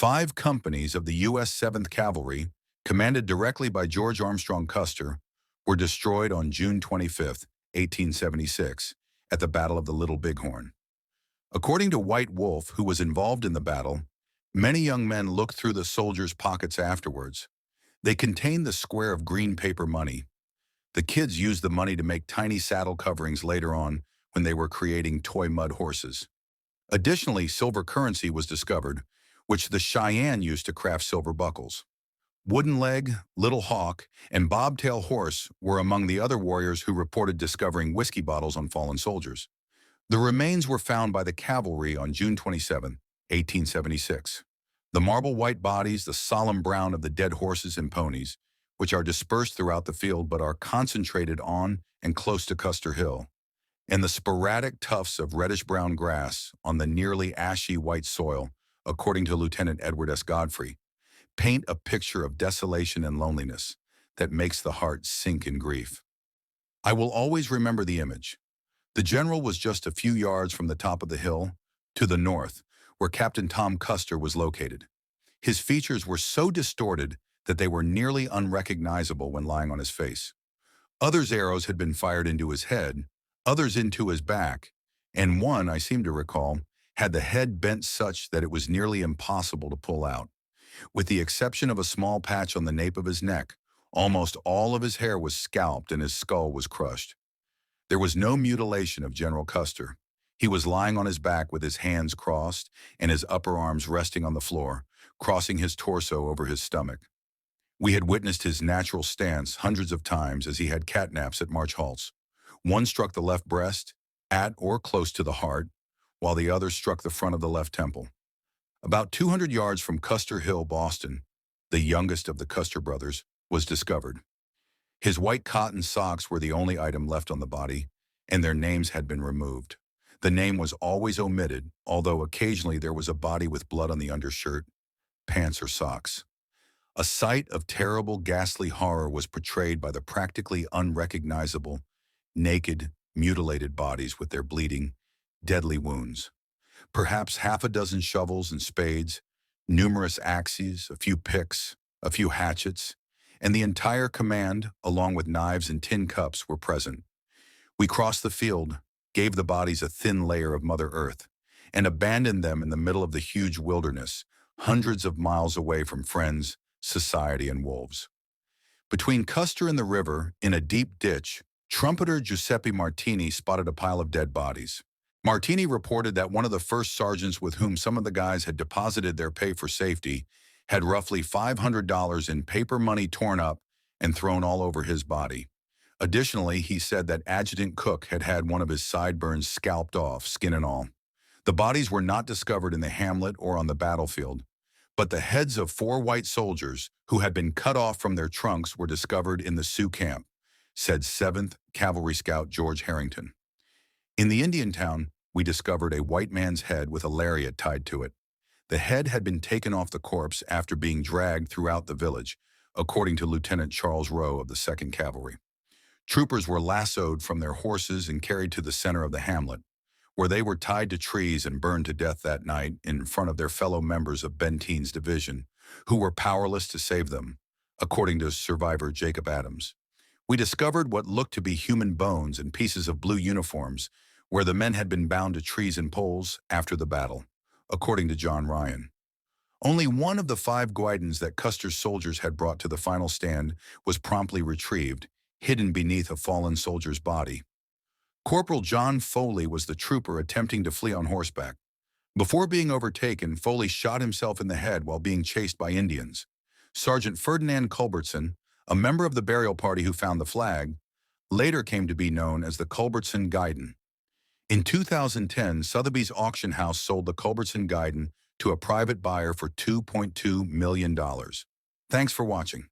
5 companies of the U.S. 7th Cavalry, commanded directly by George Armstrong Custer, were destroyed on June 25, 1876, at the Battle of the Little Bighorn. According to White Wolf, who was involved in the battle, many young men looked through the soldiers' pockets afterwards. They contained the square of green paper money. The kids used the money to make tiny saddle coverings later on when they were creating toy mud horses. Additionally, silver currency was discovered, which the Cheyenne used to craft silver buckles. Wooden Leg, Little Hawk, and Bobtail Horse were among the other warriors who reported discovering whiskey bottles on fallen soldiers. The remains were found by the cavalry on June 27, 1876. The marble white bodies, the solemn brown of the dead horses and ponies, which are dispersed throughout the field but are concentrated on and close to Custer Hill, and the sporadic tufts of reddish-brown grass on the nearly ashy white soil, according to Lieutenant Edward S. Godfrey, paint a picture of desolation and loneliness that makes the heart sink in grief. I will always remember the image. The general was just a few yards from the top of the hill, to the north, where Captain Tom Custer was located. His features were so distorted that they were nearly unrecognizable when lying on his face. Others' arrows had been fired into his head, others into his back, and one, I seem to recall, had the head bent such that it was nearly impossible to pull out. With the exception of a small patch on the nape of his neck, almost all of his hair was scalped and his skull was crushed. There was no mutilation of General Custer. He was lying on his back with his hands crossed and his upper arms resting on the floor, crossing his torso over his stomach. We had witnessed his natural stance hundreds of times as he had catnaps at march halts. One struck the left breast, at or close to the heart, while the other struck the front of the left temple. About 200 yards from Custer Hill, Boston, the youngest of the Custer brothers, was discovered. His white cotton socks were the only item left on the body, and their names had been removed. The name was always omitted, although occasionally there was a body with blood on the undershirt, pants, or socks. A sight of terrible, ghastly horror was portrayed by the practically unrecognizable, naked, mutilated bodies with their bleeding, deadly wounds. Perhaps half a dozen shovels and spades, numerous axes, a few picks, a few hatchets, and the entire command, along with knives and tin cups, were present. We crossed the field, gave the bodies a thin layer of Mother Earth, and abandoned them in the middle of the huge wilderness, hundreds of miles away from friends, society, and wolves. Between Custer and the river, in a deep ditch, trumpeter Giuseppe Martini spotted a pile of dead bodies. Martini reported that one of the first sergeants with whom some of the guys had deposited their pay for safety had roughly $500 in paper money torn up and thrown all over his body. Additionally, he said that Adjutant Cook had had one of his sideburns scalped off, skin and all. The bodies were not discovered in the hamlet or on the battlefield, but the heads of 4 white soldiers who had been cut off from their trunks were discovered in the Sioux camp, said 7th Cavalry Scout George Harrington. In the Indian town, we discovered a white man's head with a lariat tied to it. The head had been taken off the corpse after being dragged throughout the village, according to Lieutenant Charles Rowe of the 2nd Cavalry. Troopers were lassoed from their horses and carried to the center of the hamlet, where they were tied to trees and burned to death that night in front of their fellow members of Benteen's division, who were powerless to save them, according to survivor Jacob Adams. We discovered what looked to be human bones and pieces of blue uniforms, where the men had been bound to trees and poles after the battle, according to John Ryan. Only one of the 5 guidons that Custer's soldiers had brought to the final stand was promptly retrieved, hidden beneath a fallen soldier's body. Corporal John Foley was the trooper attempting to flee on horseback. Before being overtaken, Foley shot himself in the head while being chased by Indians. Sergeant Ferdinand Culbertson, a member of the burial party who found the flag, later came to be known as the Culbertson Guidon. In 2010, Sotheby's auction house sold the Culbertson Guidon to a private buyer for $2.2 million. Thanks for watching.